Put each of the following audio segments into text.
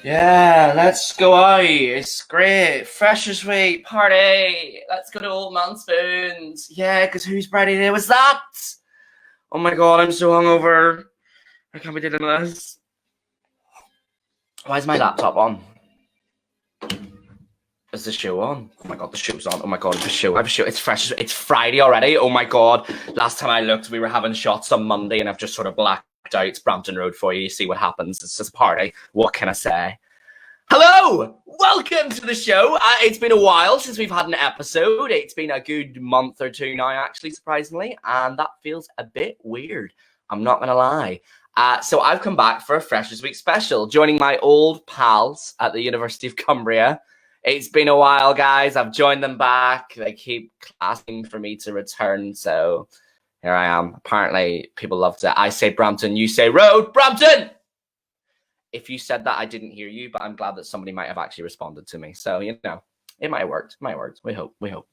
Yeah, let's go out. It's great. Freshers Week party. Let's go to Old Man Spoons. Yeah, because whose birthday day was that? Oh my god, I'm so hungover. I can't be doing this. Why is my laptop on? Is the show on? Oh my god, the show's on. Oh my god, the show. I have a show. It's fresh. It's Friday already. Oh my god. Last time I looked, we were having shots on Monday, and I've just sort of blacked out. It's Brampton Road for you. You see what happens. It's just a party. What can I say? Hello! Welcome to the show. It's been a while since we've had an episode. It's been a good month or two now, actually, surprisingly, and that feels a bit weird. I'm not going to lie. So I've come back for a Freshers Week special, joining my old pals at the University of Cumbria. It's been a while, guys. I've joined them back. They keep asking for me to return, so here I am. Apparently, people loved it. I say Brampton, you say Road. Brampton! If you said that, I didn't hear you, but I'm glad that somebody might have actually responded to me. So, you know, it might have worked. It might have worked. We hope.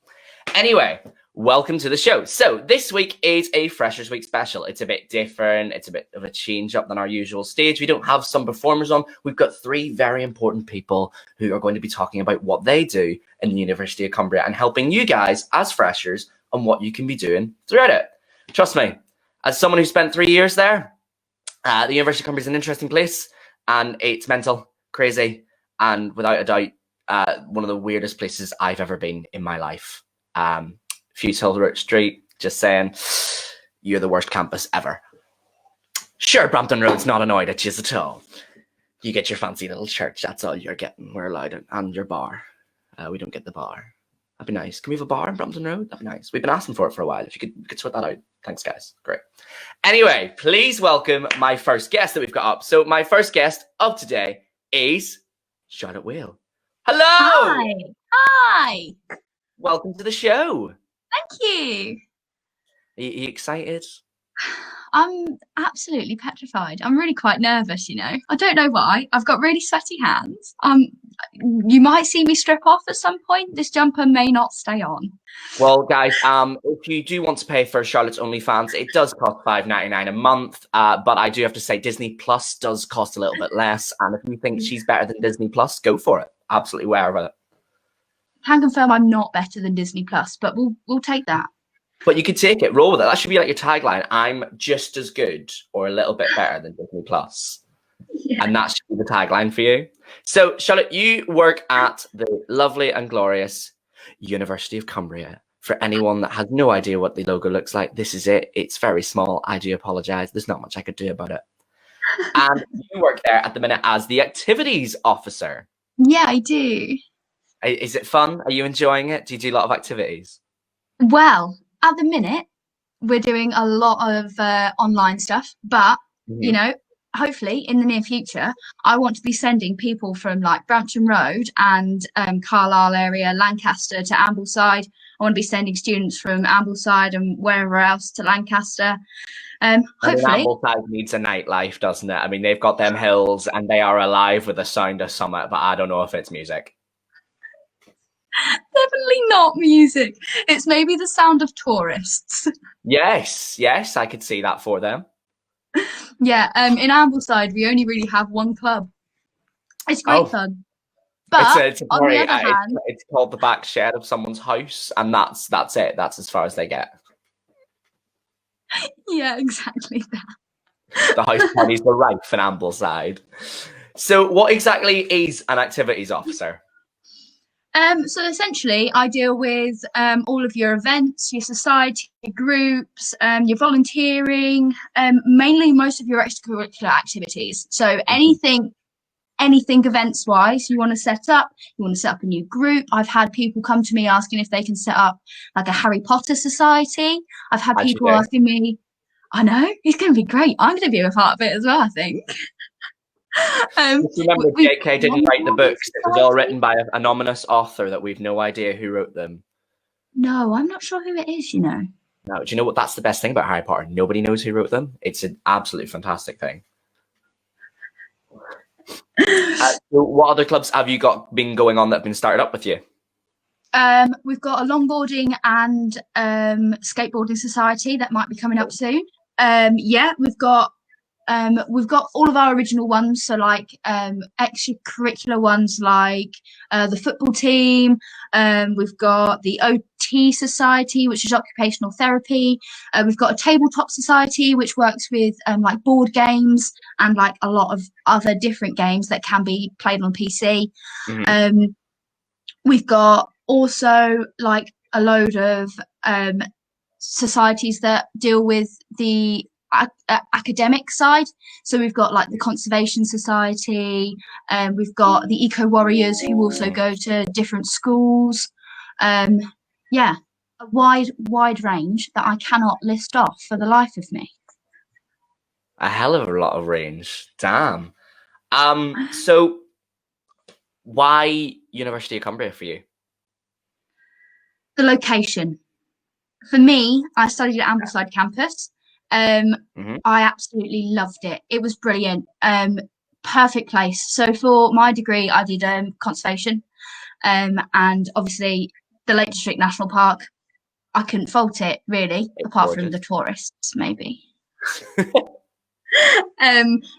Anyway, welcome to the show. So this week is a Freshers Week special. It's a bit different. It's a bit of a change up than our usual stage. We don't have some performers on. We've got three very important people who are going to be talking about what they do in the University of Cumbria and helping you guys as freshers on what you can be doing throughout it. Trust me, as someone who spent 3 years there, the University of Cumbria is an interesting place. And it's mental, crazy, and without a doubt, one of the weirdest places I've ever been in my life. Futile Root Street, just saying, you're the worst campus ever. Sure, Brampton Road's not annoyed at you at all. You get your fancy little church, that's all you're getting. We're allowed it, and your bar. We don't get the bar. That'd be nice. Can we have a bar in Brampton Road? That'd be nice. We've been asking for it for a while. If you could sort that out. Thanks, guys. Great. Anyway, please welcome my first guest that we've got up. So my first guest of today is Charlotte Wheele. Hello! Hi! Welcome to the show. Thank you. Are you excited? I'm absolutely petrified. I'm really quite nervous, you know. I don't know why. I've got really sweaty hands. You might see me strip off at some point. This jumper may not stay on. Well, guys, if you do want to pay for Charlotte's OnlyFans, it does cost $5.99 a month. But I do have to say Disney Plus does cost a little bit less. And if you think she's better than Disney Plus, go for it. Absolutely aware of it. Can confirm I'm not better than Disney Plus, but we'll take that. But you could take it, roll with it. That should be like your tagline. I'm just as good or a little bit better than Disney Plus. Yeah. And that should be the tagline for you. So, Charlotte, you work at the lovely and glorious University of Cumbria. For anyone that has no idea what the logo looks like, this is it. It's very small. I do apologise. There's not much I could do about it. And you work there at the minute as the activities officer. Yeah, I do. Is it fun? Are you enjoying it? Do you do a lot of activities? Well, at the minute, we're doing a lot of online stuff, but, you know, hopefully in the near future, I want to be sending people from like Brampton Road and Carlisle area, Lancaster to Ambleside. I want to be sending students from Ambleside and wherever else to Lancaster. Hopefully. Ambleside needs a nightlife, doesn't it? I mean, they've got them hills and they are alive with the sound of summer, but I don't know if it's music. Definitely not music. It's maybe the sound of tourists. Yes, I could see that for them. Yeah, in Ambleside, we only really have one club. It's great fun. But it's on the other hand, it's called the back shed of someone's house, and that's it. That's as far as they get. Yeah, exactly that. The house parties were rife in Ambleside. So what exactly is an activities officer? So essentially, I deal with all of your events, your society groups, your volunteering, mainly most of your extracurricular activities. So anything events-wise you want to set up a new group. I've had people come to me asking if they can set up like a Harry Potter society. I've had people asking me, I know, it's going to be great. I'm going to be a part of it as well, I think. Remember, JK didn't write the books. It was all written by an anonymous author that we've no idea who wrote them. No, I'm not sure who it is, you know. No, do you know what? That's the best thing about Harry Potter. Nobody knows who wrote them. It's an absolutely fantastic thing. So what other clubs have you been going on that have been started up with you? We've got a longboarding and skateboarding society that might be coming up soon. Yeah, we've got We've got all of our original ones, so like extracurricular ones like the football team. We've got the OT Society, which is occupational therapy. We've got a tabletop society, which works with like board games and like a lot of other different games that can be played on PC. We've got also like a load of societies that deal with the academic side. So we've got like the Conservation Society, we've got the Eco Warriors who also go to different schools. Yeah, a wide range that I cannot list off for the life of me. A hell of a lot of range. Damn. So why University of Cumbria for you? The location. For me, I studied at Ambleside campus. I absolutely loved it. It was brilliant. Perfect place. So for my degree, I did conservation, and obviously the Lake District National Park. I couldn't fault it really, apart from the tourists, maybe.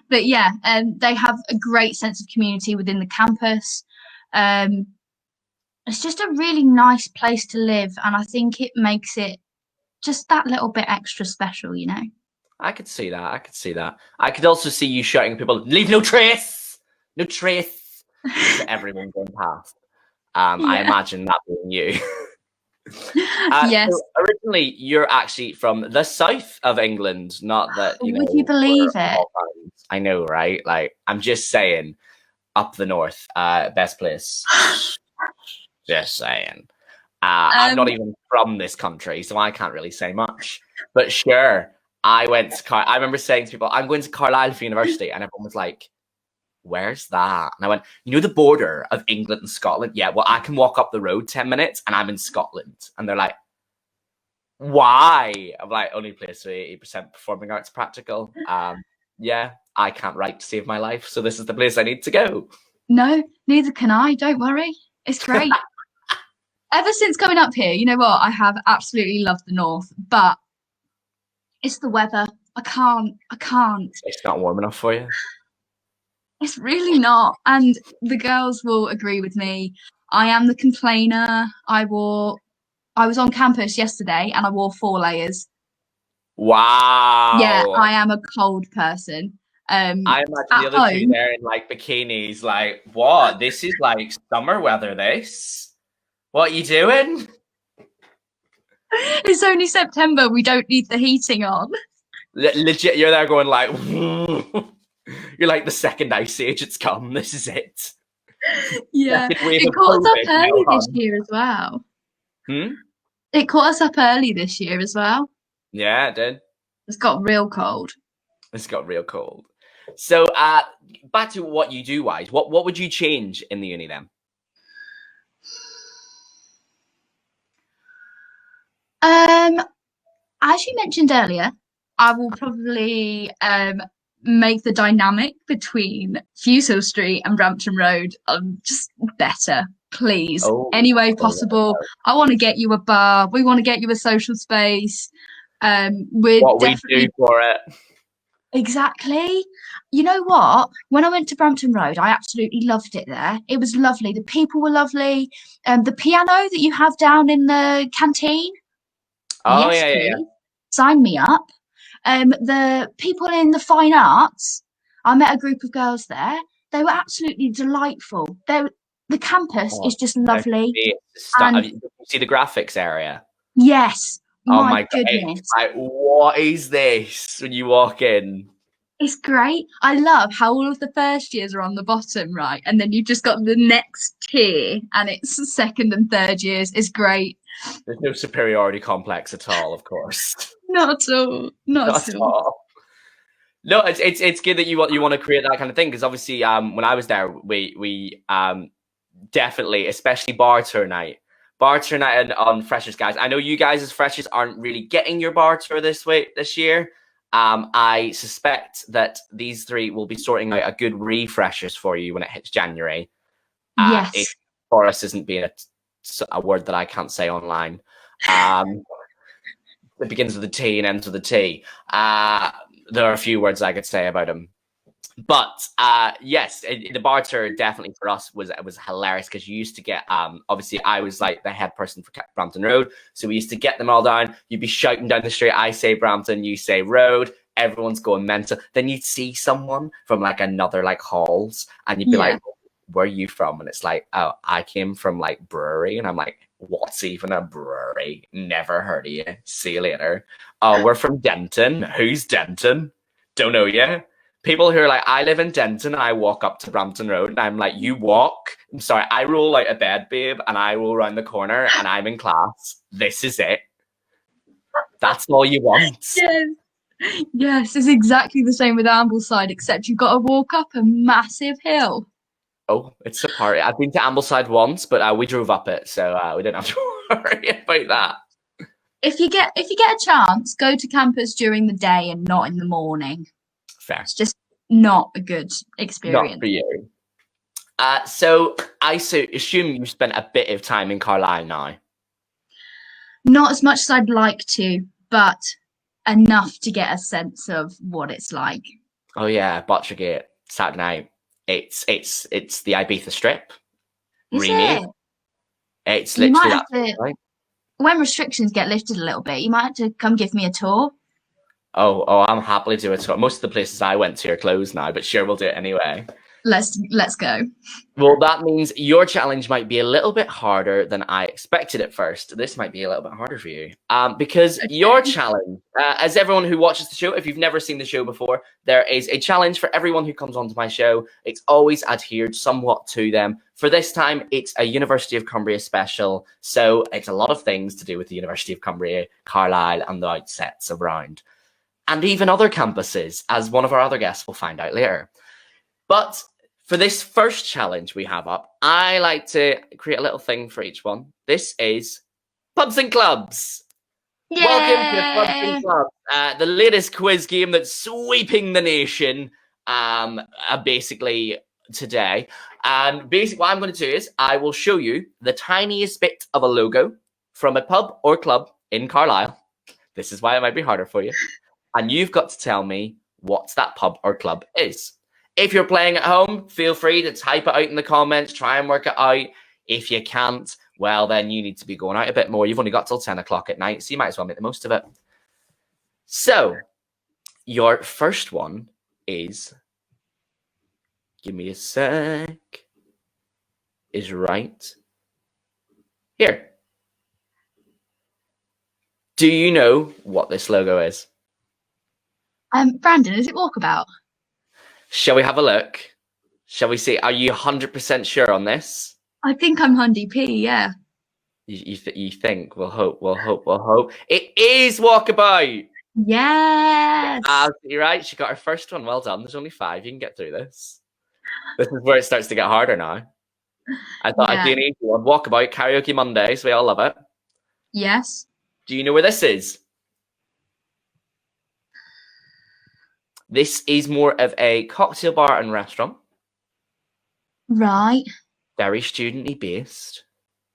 But yeah, they have a great sense of community within the campus. It's just a really nice place to live, and I think it makes it just that little bit extra special, you know. I could see that. I could also see you shouting at people, "Leave no trace, no trace," to everyone going past. I imagine that being you. Yes. So originally, you're actually from the south of England, not that you know. Would you believe it? I know, right? Like, I'm just saying, up the north, best place. Just saying. I'm not even from this country, so I can't really say much. But sure, I went to I remember saying to people, "I'm going to Carlisle for university," and everyone was like, "Where's that?" And I went, "You know the border of England and Scotland? Yeah, well, I can walk up the road 10 minutes and I'm in Scotland." And they're like, "Why?" I'm like, "Only place with 80% performing arts practical. Yeah, I can't write to save my life, so this is the place I need to go." No, neither can I. Don't worry. It's great. Ever since coming up here, you know what? I have absolutely loved the north, but it's the weather. I can't. It's not warm enough for you. It's really not. And the girls will agree with me. I am the complainer. I was on campus yesterday and I wore 4 layers. Wow. Yeah, I am a cold person. I imagine the other two there in like bikinis, like, what? This is like summer weather, this. What are you doing? It's only September. We don't need the heating on. Legit, you're there going like, you're like the second ice age. It's come. This is it. Yeah, it caught us up early this year as well. It caught us up early this year as well. Yeah, it did. It's got real cold. So, back to what you do wise. What would you change in the uni then? As you mentioned earlier, I will probably make the dynamic between Fushill Street and Brampton Road just better, please. Any way possible. I want to get you a bar. We want to get you a social space. We do for it. Exactly. You know what? When I went to Brampton Road, I absolutely loved it there. It was lovely. The people were lovely. The piano that you have down in the canteen. Oh, yes, yeah. Sign me up. The people in the fine arts, I met a group of girls there. They were absolutely delightful. The campus is just lovely. And you see the graphics area? Yes. Oh my goodness. God. Like, what is this when you walk in? It's great. I love how all of the first years are on the bottom, right? And then you've just got the next tier and it's second and third years. It's great. There's no superiority complex at all, of course. Not at all. Not at all. No, it's good that you want to create that kind of thing, because obviously when I was there, we definitely, especially bar tour night on freshers, guys. I know you guys as freshers aren't really getting your bar tour this year. I suspect that these three will be sorting out a good refreshers for you when it hits January. Yes. If for us isn't being a word that I can't say online. It begins with a T and ends with a T. there are a few words I could say about him. But yes, the bar tour definitely for us was hilarious because you used to get obviously I was like the head person for Brampton Road, so we used to get them all down. You'd be shouting down the street, I say Brampton, you say Road, everyone's going mental. Then you'd see someone from like another like halls, and you'd be like, "Where are you from?" And it's like, "Oh, I came from like brewery," and I'm like, "What's even a brewery? Never heard of you. See you later." "Oh, we're from Denton." "Who's Denton?" "Don't know you." People who are like, "I live in Denton, and I walk up to Brampton Road," and I'm like, "You walk?" "I'm sorry, I roll out of bed, babe, and I roll around the corner, and I'm in class. This is it. That's all you want." Yes, it's exactly the same with Ambleside, except you've got to walk up a massive hill. Oh, it's a party. I've been to Ambleside once, but we drove up it, so we didn't have to worry about that. If you get a chance, go to campus during the day and not in the morning. Fair. It's just not a good experience. Not for you. So I assume you spent a bit of time in Carlisle now. Not as much as I'd like to, but enough to get a sense of what it's like. Oh yeah, Botchergate, Saturday night. It's the Ibiza Strip. Is remake. it? It's You literally might that. have to, when restrictions get lifted a little bit, you might have to come give me a tour. Oh, I'm happily do it. Most of the places I went to are closed now, but sure, we'll do it anyway. Let's go. Well, that means your challenge might be a little bit harder than I expected at first. This might be a little bit harder for you. Because your challenge, as everyone who watches the show, if you've never seen the show before, there is a challenge for everyone who comes onto my show. It's always adhered somewhat to them. For this time, it's a University of Cumbria special. So it's a lot of things to do with the University of Cumbria, Carlisle, and the outsets around. And even other campuses, as one of our other guests will find out later. But for this first challenge we have up, I like to create a little thing for each one. This is Pubs and Clubs. Yay! Welcome to Pubs and Clubs, the latest quiz game that's sweeping the nation basically today. And basically what I'm going to do is I will show you the tiniest bit of a logo from a pub or club in Carlisle. This is why it might be harder for you. And you've got to tell me what that pub or club is. If you're playing at home, feel free to type it out in the comments, try and work it out. If you can't, well, then you need to be going out a bit more. You've only got till 10 o'clock at night, so you might as well make the most of it. So, your first one is, give me a sec, is right here. Do you know what this logo is? Brandon, is it Walkabout? Shall we have a look? Shall we see? Are you 100% sure on this? I think I'm Hundy P, yeah. You think? We'll hope. It is Walkabout! Yes! Absolutely right. She got her first one. Well done. There's only 5. You can get through this. This is where it starts to get harder now. I thought I'd do an easy one. Walkabout, Karaoke Mondays. We all love it. Yes. Do you know where this is? This is more of a cocktail bar and restaurant. Right. Very student-y based.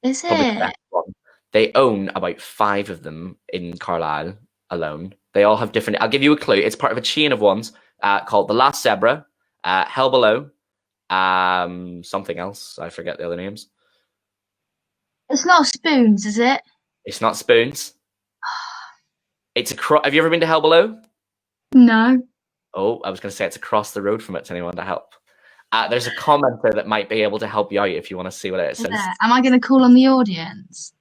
Is Probably the it? best one. They own about 5 of them in Carlisle alone. They all have different... I'll give you a clue. It's part of a chain of ones called The Last Zebra, Hell Below, something else. I forget the other names. It's not Spoons, is it? It's not Spoons. It's have you ever been to Hell Below? No. Oh, I was going to say it's across the road from it to anyone to help. There's a commenter that might be able to help you out if you want to see what it says. Am I going to call on the audience?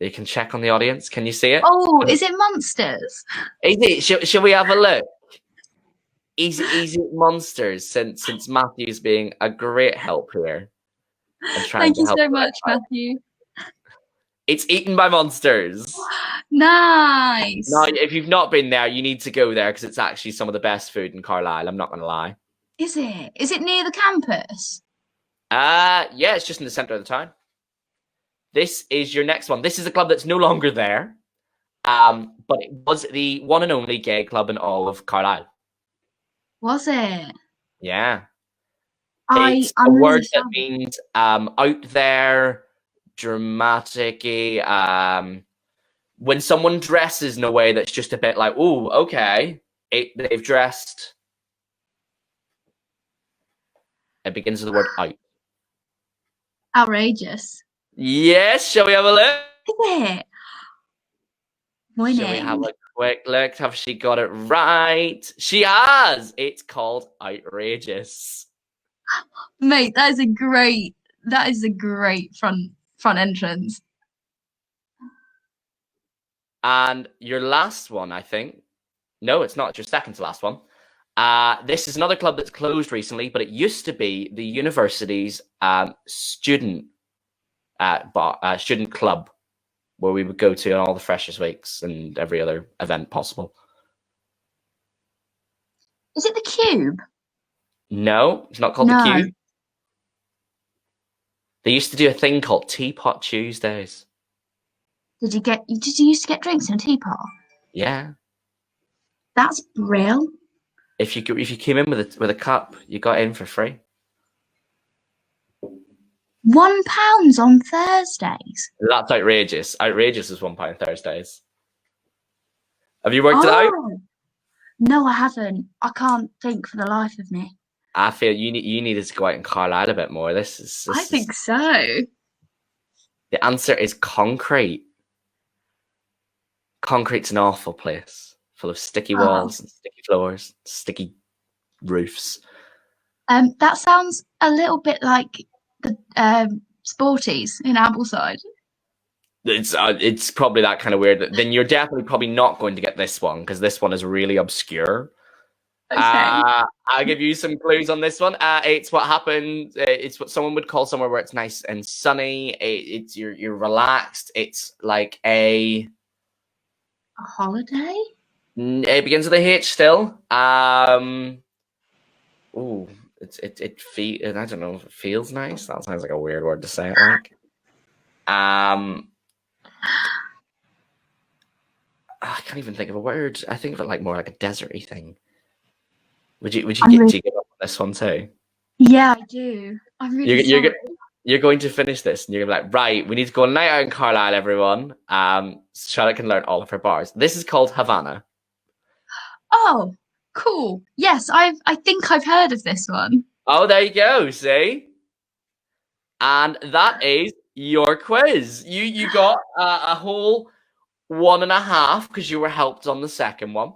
You can check on the audience. Can you see it? Oh, is it Monsters? Is it? Shall we have a look? Is it Monsters? Since Matthew's being a great help here. Thank you so much, Matthew. It's Eaten by Monsters. Nice. Now, if you've not been there, you need to go there because it's actually some of the best food in Carlisle. I'm not going to lie. Is it? Is it near the campus? Yeah, it's just in the centre of the town. This is your next one. This is a club that's no longer there, but it was the one and only gay club in all of Carlisle. Was it? Yeah. It's a word that means out there, dramatic-y, when someone dresses in a way that's just a bit like, oh, okay, They've dressed. It begins with the word out. Outrageous. Yes, shall we have a look? Is it? Winning. Shall we have a quick look? Have she got it right? She has. It's called Outrageous. Mate, that is a great front entrance. And your last one, I think. No, it's not. It's your second to last one. This is another club that's closed recently, but it used to be the university's student club, where we would go to on all the Freshers' Weeks and every other event possible. Is it the Cube? No, it's not called No. the Cube. They used to do a thing called Teapot Tuesdays. Did you used to get drinks in a teapot? Yeah. That's brilliant. If you came in with a cup, you got in for free. £1 on Thursdays. That's outrageous. Outrageous is £1 Thursdays. Have you worked it out? No, I haven't. I can't think for the life of me. I feel you needed to go out and Carlisle a bit more. I think so. The answer is concrete. Concrete's an awful place, full of sticky walls and sticky floors, sticky roofs. That sounds a little bit like the Sporties in Ambleside. It's probably that kind of weird. Then you're definitely probably not going to get this one, because this one is really obscure. Okay. I'll give you some clues on this one. It's what happened. It's what someone would call somewhere where it's nice and sunny. It's you're relaxed. It's like a holiday. It begins with a H still. I don't know if it feels nice. That sounds like a weird word to say it like. I can't even think of a word. I think of it like more like a deserty thing. Would you give up on this one too? Yeah, I do. I'm really sorry. You're going to finish this and you're gonna be like, right, we need to go on a night out in Carlisle, everyone. So Charlotte can learn all of her bars. This is called Havana. Oh, cool. Yes, I think I've heard of this one. Oh, there you go, see? And that is your quiz. You got a whole 1.5 because you were helped on the second one.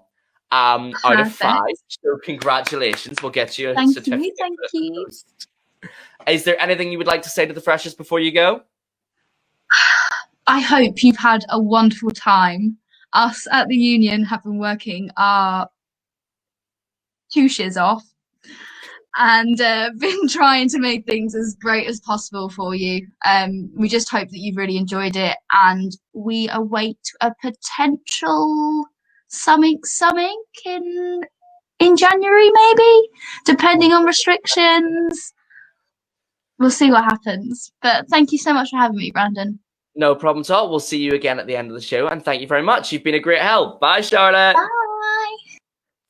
Out of 5. So congratulations. We'll get you a certificate. Thank you. Is there anything you would like to say to the freshers before you go? I hope you've had a wonderful time. Us at the union have been working our tushes off and been trying to make things as great as possible for you. We just hope that you've really enjoyed it, and we await a potential something in January, maybe, depending on restrictions. We'll see what happens. But thank you so much for having me, Brandon. No problem at all. We'll see you again at the end of the show, and thank you very much. You've been a great help. Bye, Charlotte. Bye.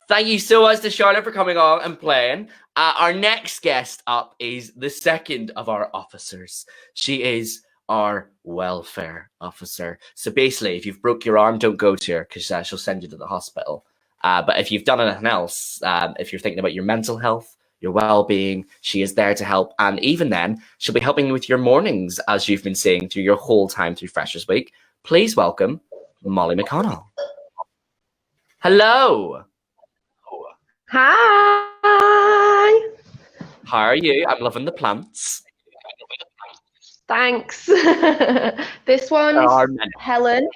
Thank you so much to Charlotte for coming on and playing. Our next guest up is the second of our officers. She is our welfare officer. So basically, if you've broke your arm, don't go to her, because she'll send you to the hospital. But if you've done anything else, if you're thinking about your mental health, your well-being, she is there to help. And even then, she'll be helping you with your mornings, as you've been saying through your whole time through Freshers Week. Please welcome Molly McConnell. Hello. Hi. How are you? I'm loving the plants. Thanks. This one's Helen.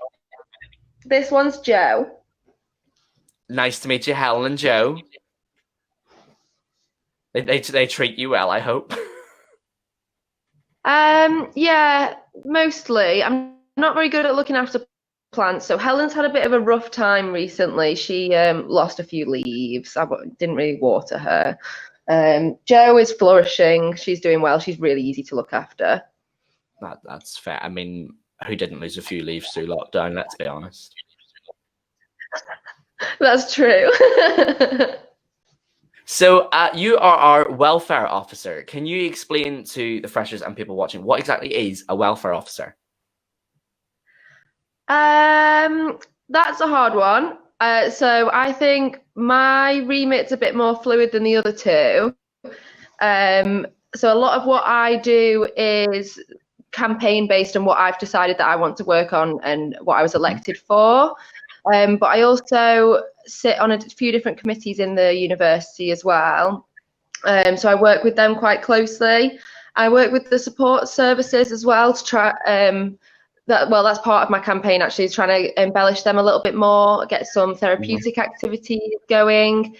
This one's Joe. Nice to meet you, Helen and Joe. They treat you well, I hope. Yeah, mostly. I'm not very good at looking after plants. So Helen's had a bit of a rough time recently. She lost a few leaves. I didn't really water her. Joe is flourishing. She's doing well. She's really easy to look after. That's fair. I mean, who didn't lose a few leaves through lockdown? Let's be honest. That's true. So you are our welfare officer. Can you explain to the freshers and people watching what exactly is a welfare officer? That's a hard one. So I think my remit's a bit more fluid than the other two. So a lot of what I do is campaign based on what I've decided that I want to work on and what I was elected for. But I also sit on a few different committees in the university as well. So I work with them quite closely. I work with the support services as well to try that's part of my campaign actually, is trying to embellish them a little bit more, get some therapeutic activities going,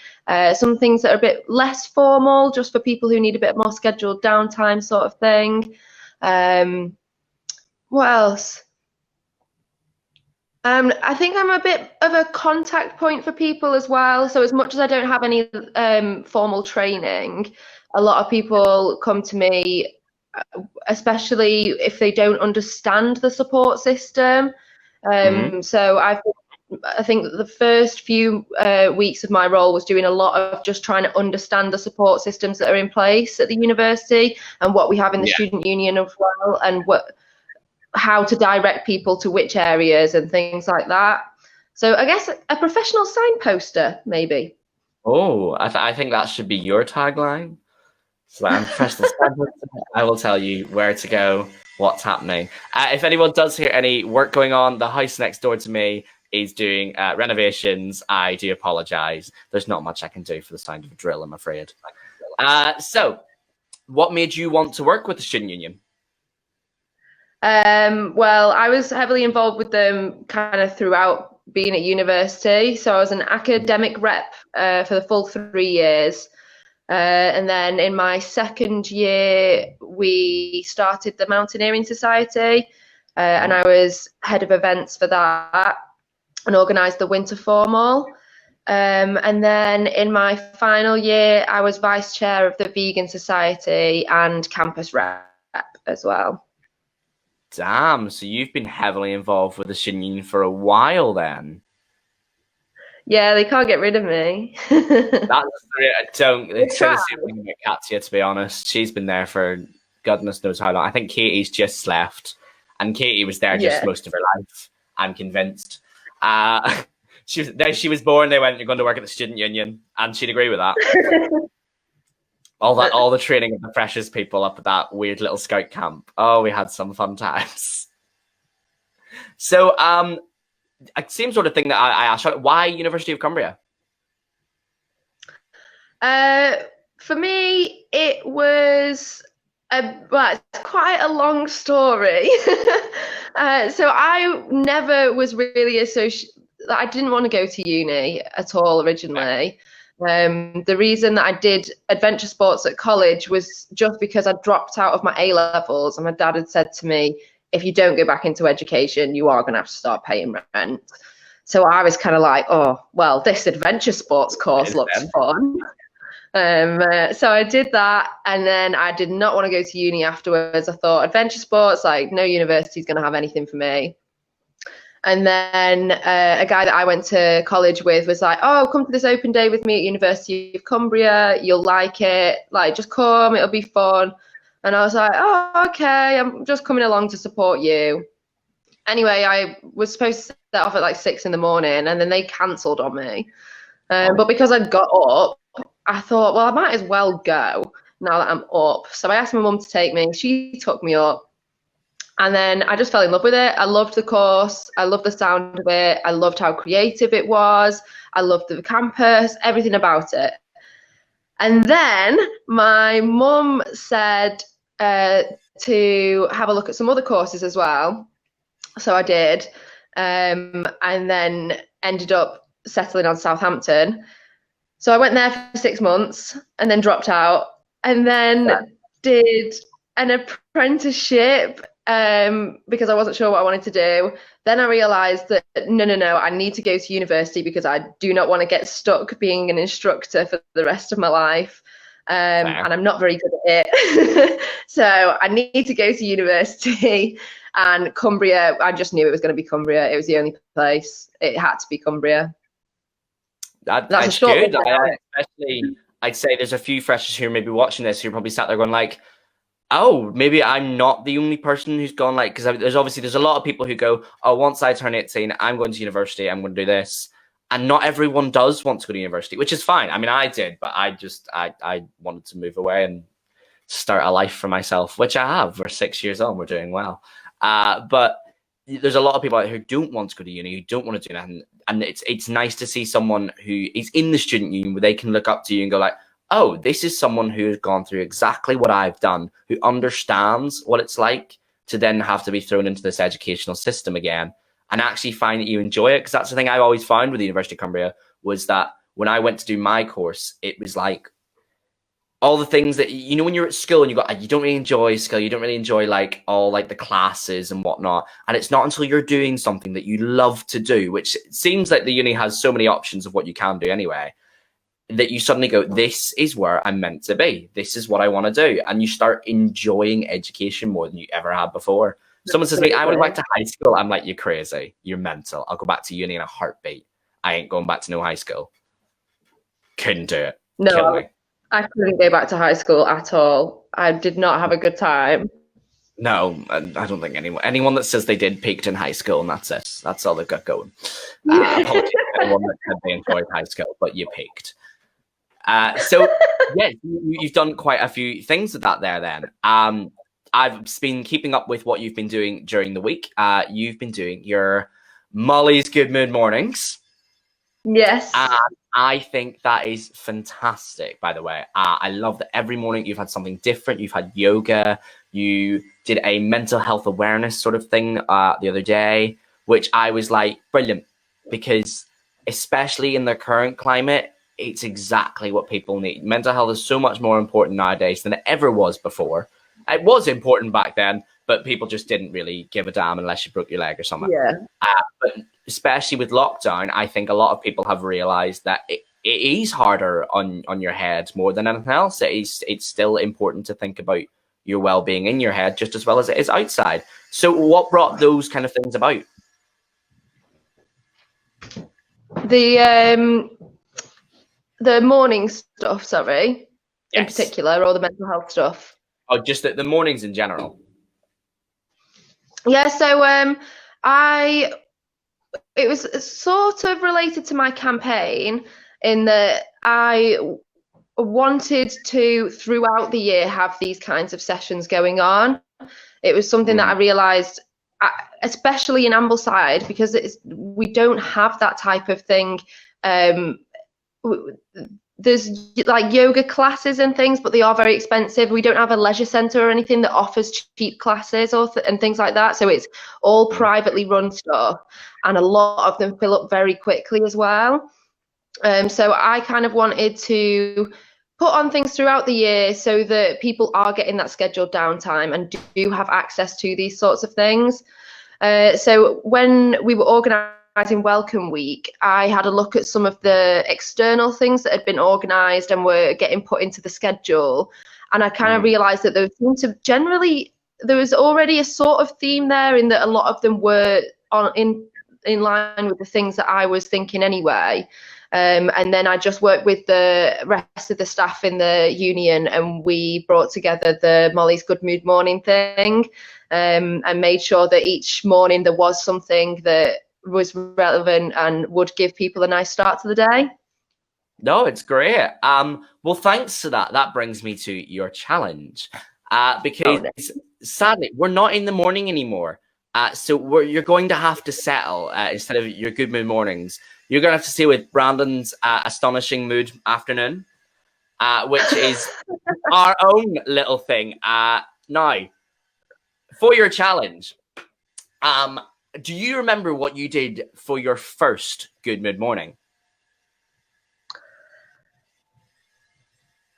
some things that are a bit less formal, just for people who need a bit more scheduled downtime sort of thing. What else? I think I'm a bit of a contact point for people as well. So as much as I don't have any formal training, a lot of people come to me, especially if they don't understand the support system. So I think that the first few weeks of my role was doing a lot of just trying to understand the support systems that are in place at the university and what we have in the student union as well, and how to direct people to which areas and things like that. So I guess a professional signposter, maybe. Oh, I think that should be your tagline. So I'm professional. I will tell you where to go, what's happening. If anyone does hear any work going on, the house next door to me is doing renovations. I do apologise. There's not much I can do for the sound of a drill, I'm afraid. So, what made you want to work with the student union? Well, I was heavily involved with them kind of throughout being at university. So I was an academic rep for the full 3 years. And then in my second year, we started the Mountaineering Society, and I was head of events for that and organised the winter formal. And then in my final year, I was vice chair of the Vegan Society and campus rep as well. Damn, so you've been heavily involved with the student union for a while then. Yeah, they can't get rid of me. It's assuming about Katya, to be honest. She's been there for goodness knows how long. I think Katie's just left, and Katie was there just most of her life, I'm convinced. She was born, they went, you're going to work at the student union, and she'd agree with that. all the training of the freshest people up at that weird little scout camp. Oh, we had some fun times. So, same sort of thing that I asked. Why University of Cumbria? For me, it was it's quite a long story. So I never was really I didn't want to go to uni at all originally. The reason that I did adventure sports at college was just because I dropped out of my A-levels, and my dad had said to me, if you don't go back into education, you are going to have to start paying rent. So I was kind of like, oh, well, this adventure sports course looks fun. So I did that, and then I did not want to go to uni afterwards. I thought adventure sports, like no university is going to have anything for me. And then a guy that I went to college with was like, oh, come to this open day with me at University of Cumbria. You'll like it. Like, just come. It'll be fun. And I was like, oh, okay. I'm just coming along to support you. Anyway, I was supposed to set off at like 6 in the morning, and then they cancelled on me. But because I got up, I thought, well, I might as well go now that I'm up. So I asked my mum to take me. She took me up. And then I just fell in love with it. I loved the course. I loved the sound of it. I loved how creative it was. I loved the campus, everything about it. And then my mum said to have a look at some other courses as well. So I did, and then ended up settling on Southampton. So I went there for 6 months and then dropped out, and then did an apprenticeship because I wasn't sure what I wanted to do. Then I realised that no, I need to go to university because I do not want to get stuck being an instructor for the rest of my life. And I'm not very good at it. So I need to go to university, and Cumbria, I just knew it was going to be Cumbria. It was the only place. It had to be Cumbria. That's good. Especially, I'd say there's a few freshers who are maybe watching this who are probably sat there going like, oh, maybe I'm not the only person who's gone like, because there's a lot of people who go, oh, once I turn 18, I'm going to university, I'm going to do this. And not everyone does want to go to university, which is fine. I mean, I did, but I wanted to move away and start a life for myself, which I have. We're 6 years on, we're doing well. But there's a lot of people out there who don't want to go to uni, who don't want to do that. And it's nice to see someone who is in the student union where they can look up to you and go like, oh, this is someone who has gone through exactly what I've done, who understands what it's like to then have to be thrown into this educational system again and actually find that you enjoy it. Because that's the thing I've always found with the University of Cumbria was that when I went to do my course, it was like all the things that, you know, when you're at school and you don't really enjoy school, you don't really enjoy like all like the classes and whatnot. And it's not until you're doing something that you love to do, which seems like the uni has so many options of what you can do anyway, that you suddenly go, this is where I'm meant to be. This is what I want to do. And you start enjoying education more than you ever had before. Someone says to me, I want to go back to high school. I'm like, you're crazy. You're mental. I'll go back to uni in a heartbeat. I ain't going back to no high school. Couldn't do it. Kill me. I couldn't go back to high school at all. I did not have a good time. No, I don't think anyone that says they did peaked in high school and that's it. That's all they've got going. Apologies to anyone that said they enjoyed high school, but you peaked. So yeah, you've done quite a few things with that there then. I've been keeping up with what you've been doing during the week. You've been doing your Molly's Good Mood Mornings. Yes. I think that is fantastic, by the way. I love that every morning you've had something different. You've had yoga. You did a mental health awareness sort of thing the other day, which I was like, brilliant, because especially in the current climate, it's exactly what people need. Mental health is so much more important nowadays than it ever was before. It was important back then, but people just didn't really give a damn unless you broke your leg or something. Yeah. But especially with lockdown, I think a lot of people have realized that it is harder on your head more than anything else. It's still important to think about your well-being in your head just as well as it is outside. So what brought those kind of things about? The morning stuff, sorry, Yes. in particular, or the mental health stuff. Oh, just the mornings in general. Yeah, so it was sort of related to my campaign in that I wanted to, throughout the year, have these kinds of sessions going on. It was something that I realised, especially in Ambleside, because we don't have that type of thing. There's like yoga classes and things, but they are very expensive. We don't have a leisure centre or anything that offers cheap classes and things like that. So it's all privately run stuff, and a lot of them fill up very quickly as well. So I kind of wanted to put on things throughout the year so that people are getting that scheduled downtime and do have access to these sorts of things. So when we were organising Welcome Week, I had a look at some of the external things that had been organised and were getting put into the schedule, and I kind of realised that there was already a sort of theme there, in that a lot of them were in line with the things that I was thinking anyway. And then I just worked with the rest of the staff in the union, and we brought together the Molly's Good Mood Morning thing, and made sure that each morning there was something that was relevant and would give people a nice start to the day. No, it's great. Well, thanks to that. That brings me to your challenge, because sadly we're not in the morning anymore. So you're going to have to settle, instead of your Good Mood Mornings, you're going to have to stay with Brandon's Astonishing Mood Afternoon, which is our own little thing. Now, for your challenge, do you remember what you did for your first Good Mood Morning?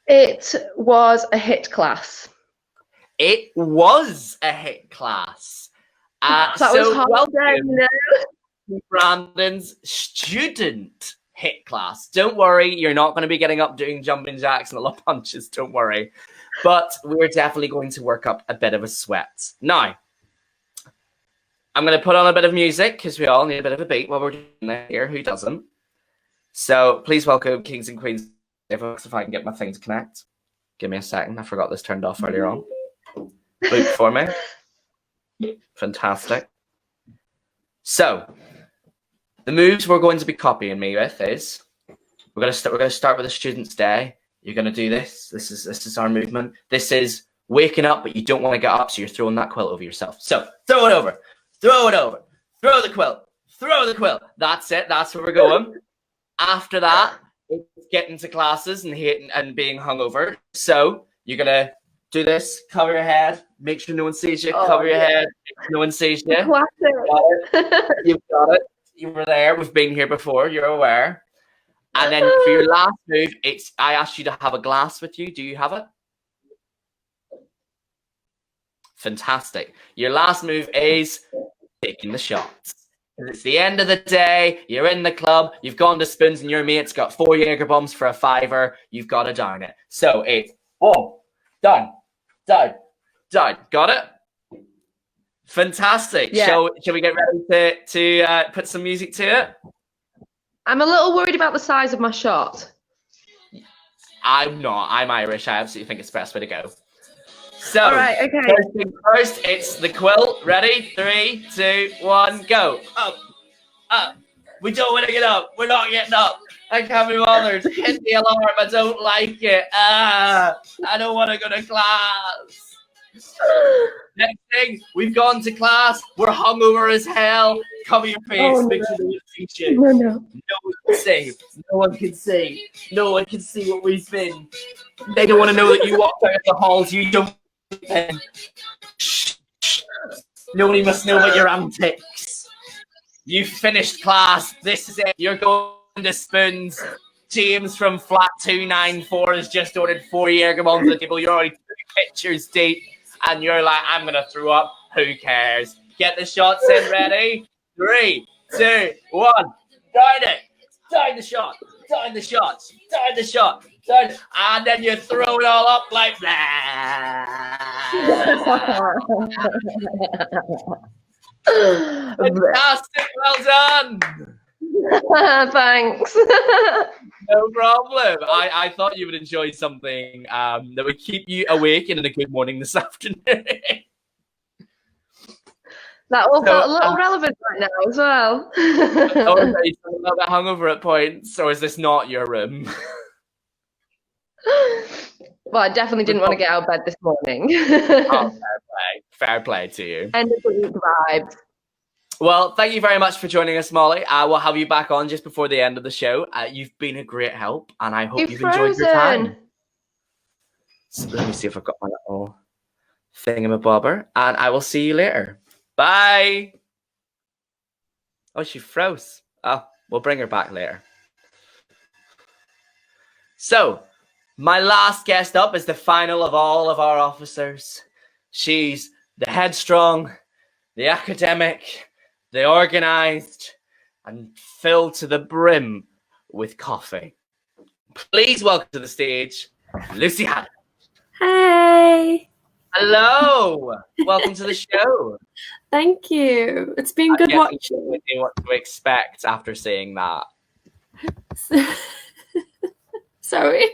It was a HIT class. It was a HIT class. That was hard. Welcome to Brandon's student HIT class. Don't worry, you're not going to be getting up doing jumping jacks and little punches, don't worry. But we're definitely going to work up a bit of a sweat. Now, I'm going to put on a bit of music because we all need a bit of a beat while we're doing that here. Who doesn't? So please welcome Kings and Queens. If I can get my thing to connect. Give me a second. I forgot this turned off earlier on. Boot for me. Fantastic. So The moves we're going to be copying me with is we're gonna start with a student's day. You're gonna do this. This is our movement. This is waking up, but you don't want to get up, so you're throwing that quilt over yourself. So throw it over, throw the quilt, throw the quilt. That's it. That's where we're going. After that, it's getting to classes and hating and being hungover. So you're gonna do this. Cover your head. Make sure no one sees you. Cover your head. Make sure no one sees you. You've got it. You were there. We've been here before. You're aware. And then for your last move, I asked you to have a glass with you. Do you have it? Fantastic. Your last move is taking the shots. It's the end of the day. You're in the club. You've gone to Spoons and your mate's got 4 Jaeger bombs for a $5. You've got to down it. So it's done. Got it? Fantastic. Yeah. Shall we get ready to put some music to it? I'm a little worried about the size of my shot. I'm not. I'm Irish. I absolutely think it's the best way to go. So, all right, okay. First thing first, it's the quilt. Ready? 3, 2, 1, go. Up. We don't want to get up. We're not getting up. I can't be bothered. Hit the alarm. I don't like it. I don't want to go to class. Next thing, we've gone to class. We're hungover as hell. Cover your face. Make sure no one sees you. No. No one can see. No one can see. No one can see what we've been. They don't want to know that you walked out of the halls. You don't. Shh. Nobody must know about your antics. You finished class. This is it. You're going to Spoons. James from flat 294 has just ordered 4 Jaeger bombs on the table. You're already 3 pictures deep. And you're like, I'm going to throw up. Who cares? Get the shots in. Ready? 3, 2, 1. Down it. Down the shot. Down the shots. Down the shot. Down. And then you throw it all up like that. Fantastic. Well done. Thanks. No problem. I thought you would enjoy something that would keep you awake and in a good morning this afternoon. That all felt a little relevant right now as well. Oh, are you a little bit hungover at points, or is this not your room? Well, I definitely didn't want to get out of bed this morning. Oh, fair play to you. End of the week vibes. Well, thank you very much for joining us, Molly. We'll have you back on just before the end of the show. You've been a great help, and I hope you've enjoyed your time. So let me see if I've got my little thingamabobber, and I will see you later. Bye. Oh, she froze. Oh, we'll bring her back later. So, my last guest up is the final of all of our officers. She's the headstrong, the academic, the organised, and filled to the brim with coffee. Please welcome to the stage, Lucy Haddon. Hey. Hello. Welcome to the show. Thank you. It's been good watching. What to expect after seeing that? Sorry?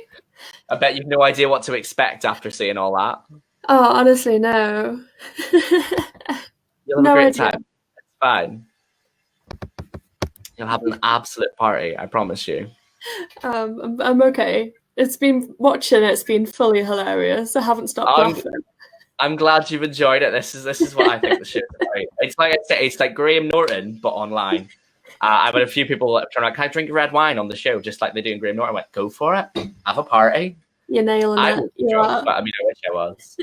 I bet you've no idea what to expect after seeing all that. Oh, honestly, no. You'll have a great time. It's fine. You'll have an absolute party, I promise you. I'm okay. It's been fully hilarious. I haven't stopped laughing. I'm glad you've enjoyed it. This is what I think the show's about. It's like I say, it's like Graham Norton, but online. I've had a few people trying to, can I drink red wine on the show, just like they do in Graham Norton? I went, go for it. Have a party. You're nailing it. Drunk, but I mean, I wish I was.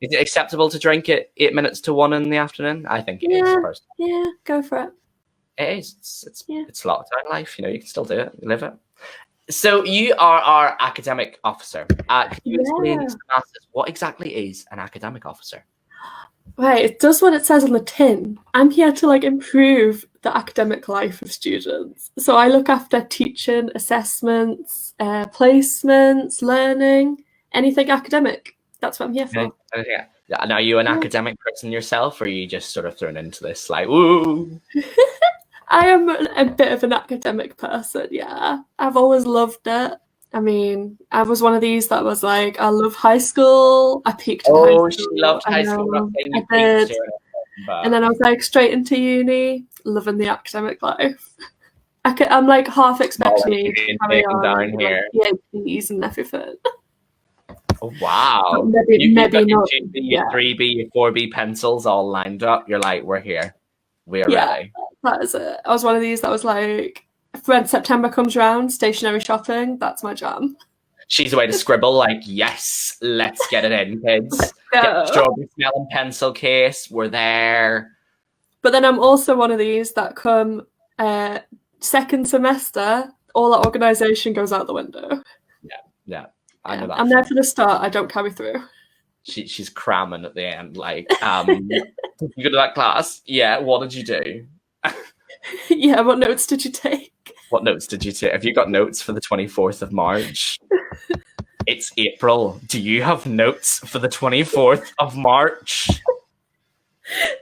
Is it acceptable to drink at 8 minutes to 1 in the afternoon? I think it is. Personally. Yeah, go for it. It is. It's lockdown life. You know, you can still do it, live it. So you are our academic officer. Can you explain to the masses what exactly is an academic officer? Right, it does what it says on the tin. I'm here to improve the academic life of students. So I look after teaching, assessments, placements, learning, anything academic. That's what I'm here for. And are you an academic person yourself, or are you just sort of thrown into this woo? I am a bit of an academic person, yeah. I've always loved it. I mean, I was one of these that was like, I love high school. I peaked in high school. She loved high school. I did. And then I was straight into uni. loving the academic life. I'm like half expecting you to carry on down here. Like, PhDs and everything. Oh, wow. Maybe You've got not. your 3B, your 4B pencils all lined up. You're like, we're here. We're ready. That is it. I was one of these that was like, when September comes around, stationery shopping, that's my jam. She's a way to scribble, like, yes, let's get it in, kids. Yeah. Get the strawberry smelling pencil case. We're there. But then I'm also one of these that come second semester, all that organisation goes out the window. Yeah. I know that. I'm there for the start. I don't carry through. She's cramming at the end. Like, you go to that class? Yeah. What did you do? Yeah. What notes did you take? What notes did you take? Have you got notes for the 24th of March? It's April. Do you have notes for the 24th of March?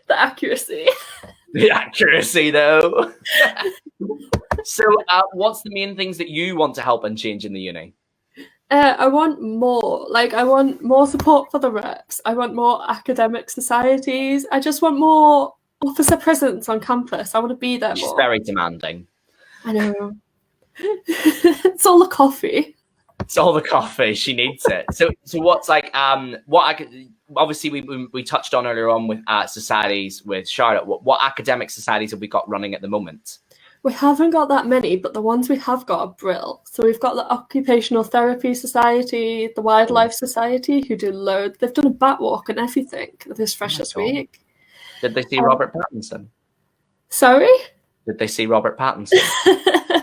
The accuracy. The accuracy, though. So, what's the main things that you want to help and change in the uni? I want more. Like, I want more support for the reps. I want more academic societies. I just want more officer presence on campus. I want to be there more. She's very demanding. I know. It's all the coffee. It's all the coffee. She needs it. So what's like obviously we touched on earlier on with societies with Charlotte. What academic societies have we got running at the moment? We haven't got that many, but the ones we have got are brill. So we've got the Occupational Therapy Society, the Wildlife Society, who do loads. They've done a bat walk and everything this freshest week. Did they see Robert Pattinson? Sorry? Did they see Robert Pattinson?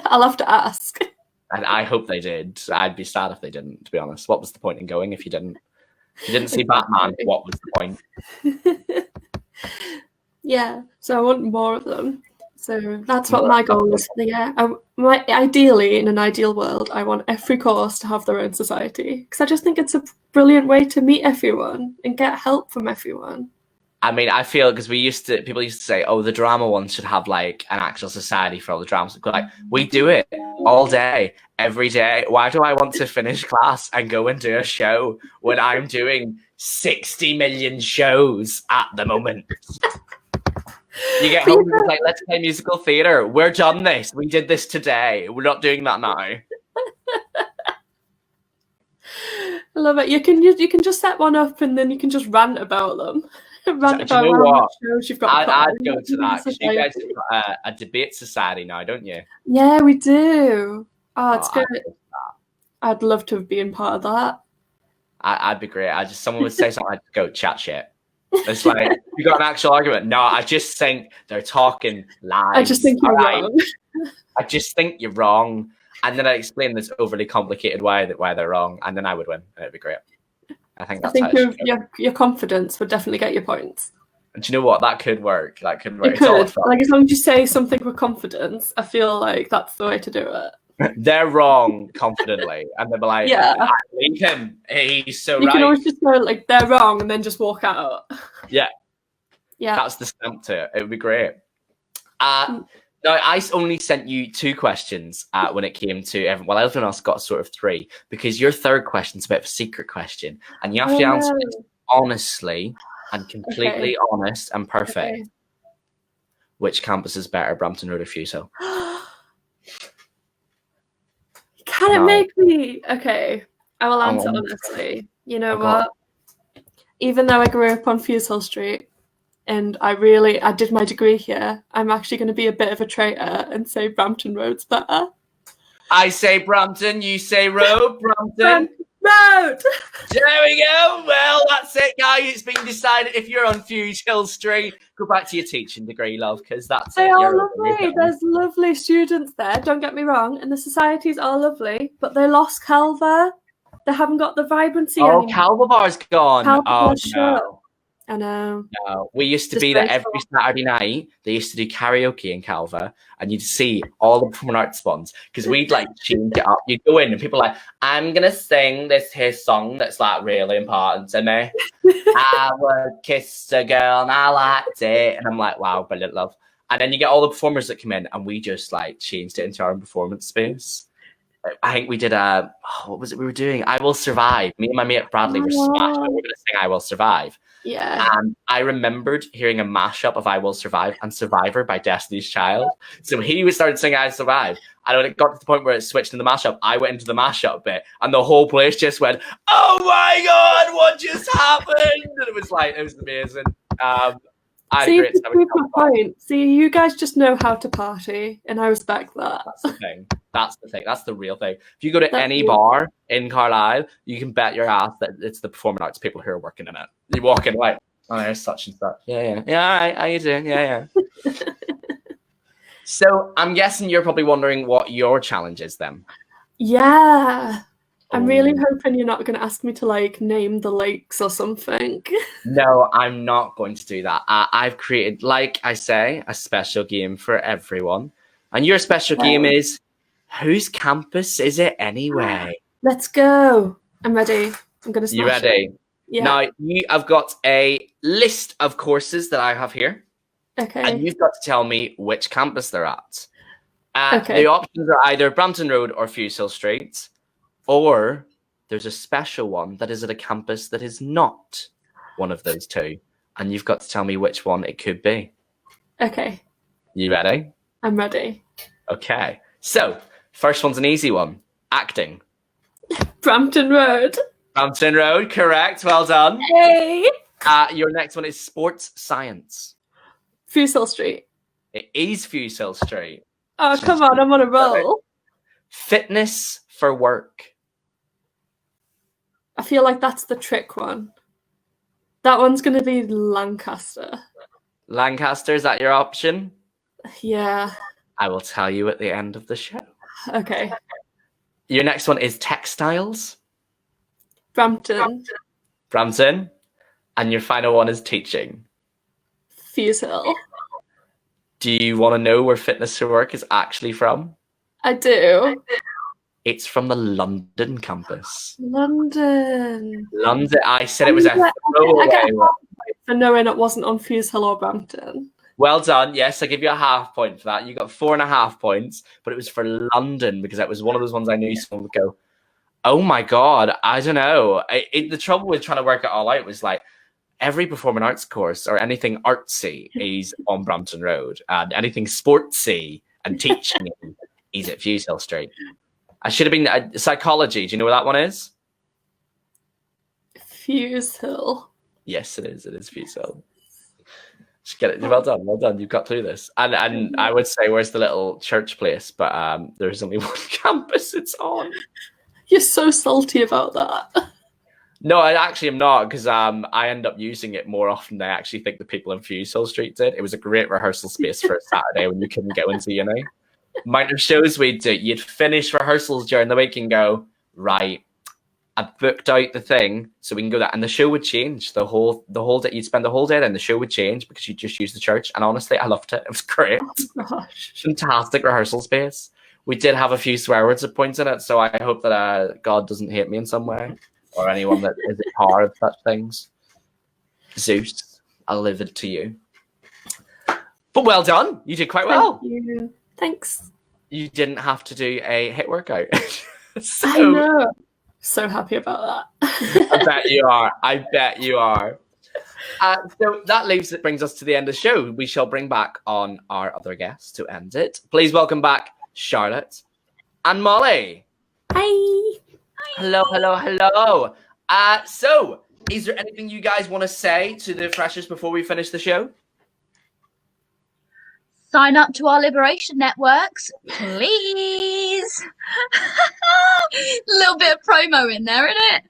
I'll have to ask. And I hope they did. I'd be sad if they didn't, to be honest. What was the point in going if you didn't? If you didn't see Batman, what was the point? Yeah, so I want more of them. So that's what my goal is for the year. Ideally, in an ideal world, I want every course to have their own society. Because I just think it's a brilliant way to meet everyone and get help from everyone. I mean, I feel because people used to say, oh, the drama ones should have like an actual society for all the dramas. Like, we do it all day, every day. Why do I want to finish class and go and do a show when I'm doing 60 million shows at the moment? You get home and it's like, let's play musical theatre. We're done this. We did this today. We're not doing that now. I love it. You can just set one up and then you can just rant about them. Rant Do you know what? Shows you've got I'd go to that because you guys have got a debate society now, don't you? Yeah, we do. Oh, it's good. I'd love to have been part of that. I'd be great. Someone would say something, I'd go chat shit. It's like, you got an actual argument? No, I just think they're talking lies. I just think you're wrong. I just think you're wrong. And then I explain this overly complicated why they're wrong, and then I would win, and it'd be great. I think your confidence would definitely get your points. And do you know what? That could work. That could work. It could. Like, as long as you say something with confidence, I feel like that's the way to do it. They're wrong confidently, and they'll be like, yeah, I believe him. He's so right. You can always just go like, they're wrong, and then just walk out. Yeah. Yeah. That's the stamp to it. It would be great. No, I only sent you 2 questions when it came to everyone. Well, everyone else got sort of 3, because your third question's a bit of a secret question, and you have to answer it honestly and completely honest and perfect. Okay. Which campus is better, Brampton Road or Fusel? Can it make me? Okay, I will answer honestly. You know what? Even though I grew up on Fusel Street, and I did my degree here, I'm actually going to be a bit of a traitor and say Brampton Road's better. I say Brampton, you say Road. Brampton. Road! There we go. Well, that's it, guys. It's been decided. If you're on Fusel Street, go back to your teaching degree, love, because that's it. They are lovely. There's lovely students there, don't get me wrong, and the societies are lovely, but they lost Calver. They haven't got the vibrancy anymore. Calver Bar's gone. No. I know. No, we used to be there every Saturday night. They used to do karaoke in Calver, and you'd see all the performing arts ones because we'd like change it up. You'd go in, and people are like, "I'm gonna sing this here song that's like really important to me." I would kiss a girl, and I liked it, and I'm like, "Wow, brilliant, love." And then you get all the performers that come in, and we just like changed it into our own performance space. I think we did what was it we were doing? I Will Survive. Me and my mate Bradley were smashed. We were gonna sing I Will Survive. Yeah. And I remembered hearing a mashup of I Will Survive and Survivor by Destiny's Child. So he was started singing I Survive. And when it got to the point where it switched in the mashup, I went into the mashup bit and the whole place just went, oh my God, what just happened? And it was amazing. I had a See, great to time. prove my point. See, you guys just know how to party, and I respect that. That's the thing. That's the thing. That's the real thing. If you go to That's any you. bar in Carlisle, you can bet your ass that it's the performing arts people who are working in it. You walk in like, oh, there's such and such. Yeah. All right. How you doing? Yeah. So I'm guessing you're probably wondering what your challenge is then. Yeah. I'm really Ooh. hoping you're not going to ask me to like name the lakes or something. No, I'm not going to do that. I've created, like I say, a special game for everyone. And your special game is, whose campus is it anyway? Let's go. I'm ready. I'm going to smash You ready? it. Yeah. Now, I've got a list of courses that I have here. Okay. And you've got to tell me which campus they're at. Okay. The options are either Brampton Road or Fushill Street, or there's a special one that is at a campus that is not one of those two. And you've got to tell me which one it could be. Okay. You ready? I'm ready. Okay. So, first one's an easy one. Acting. Brampton Road. Brampton Road, correct. Well done. Hey. Your next one is sports science. Fusel Street. It is Fushill Street. Oh, come on. I'm on a roll. Fitness for work. I feel like that's the trick one. That one's going to be Lancaster. Lancaster, is that your option? Yeah. I will tell you at the end of the show. Okay. Your next one is textiles. Brampton. Brampton. And your final one is teaching. Fusel. Do you want to know where Fitness for Work is actually from? I do. It's from the London campus. London. London. I said it was a I get throwaway a half one. point for knowing it wasn't on Fusel or Brampton. Well done. Yes, I give you a half point for that. You got 4.5 points, but it was for London because that was one of those ones I knew someone would go, oh my God, I don't know. The trouble with trying to work it all out was like, every performing arts course or anything artsy is on Brampton Road, and anything sportsy and teaching is at Fushill Street. I should have been psychology. Do you know where that one is? Fusel. Yes, it is. It is Fushill. Just get it. Well done. Well done. You've got through this. And I would say, where's the little church place? But there's only one campus it's on. You're so salty about that. No, I actually am not, because I end up using it more often than I actually think the people in Fushill Street did. It was a great rehearsal space for a Saturday when you couldn't go into uni. Amount of shows we'd do, you'd finish rehearsals during the week and go, right, I've booked out the thing so we can go there. And the show would change the whole day. You'd spend the whole day there and the show would change because you'd just use the church. And honestly, I loved it. It was great. Oh, gosh. Fantastic rehearsal space. We did have a few swear words at points in it, so I hope that God doesn't hate me in some way. Or anyone that is a part of such things. Zeus, I'll leave it to you. But well done. You did quite well. Thank you. Thanks. You didn't have to do a HIIT workout. So, I know. So happy about that. I bet you are. I bet you are. So that brings us to the end of the show. We shall bring back on our other guests to end it. Please welcome back Charlotte and Molly. Hi. Hello, hello, hello. So, is there anything you guys want to say to the freshers before we finish the show? Sign up to our liberation networks, please. A little bit of promo in there, isn't it?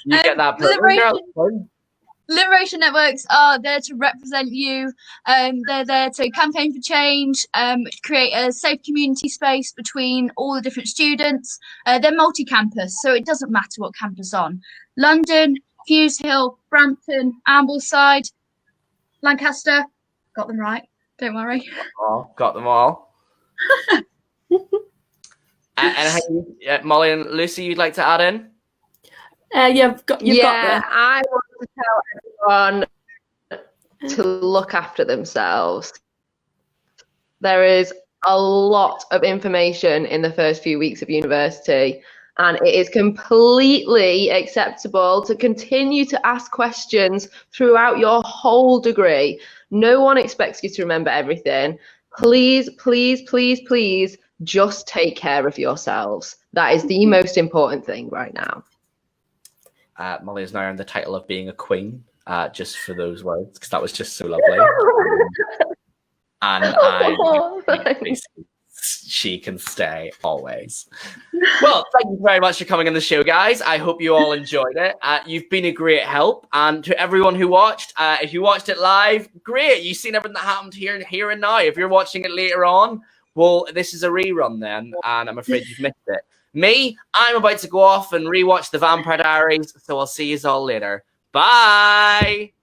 You get that Liberation- Liberation networks are there to represent you. They're there to campaign for change, create a safe community space between all the different students. They're multi-campus, so it doesn't matter what campus on. London, Fushill, Brampton, Ambleside, Lancaster. Got them right. Don't worry. Oh, got them all. and Molly and Lucy, you'd like to add in? You've got there. I want to tell everyone to look after themselves. There is a lot of information in the first few weeks of university. And it is completely acceptable to continue to ask questions throughout your whole degree. No one expects you to remember everything. Please, please, please, please just take care of yourselves. That is the most important thing right now. Molly has now earned the title of being a queen, just for those words, because that was just so lovely. And she can stay always. Well, thank you very much for coming on the show, guys. I hope you all enjoyed it. You've been a great help. And to everyone who watched, if you watched it live, great. You've seen everything that happened here and now. If you're watching it later on, well, this is a rerun then, and I'm afraid you've missed it. Me, I'm about to go off and rewatch The Vampire Diaries, so I'll see you all later. Bye!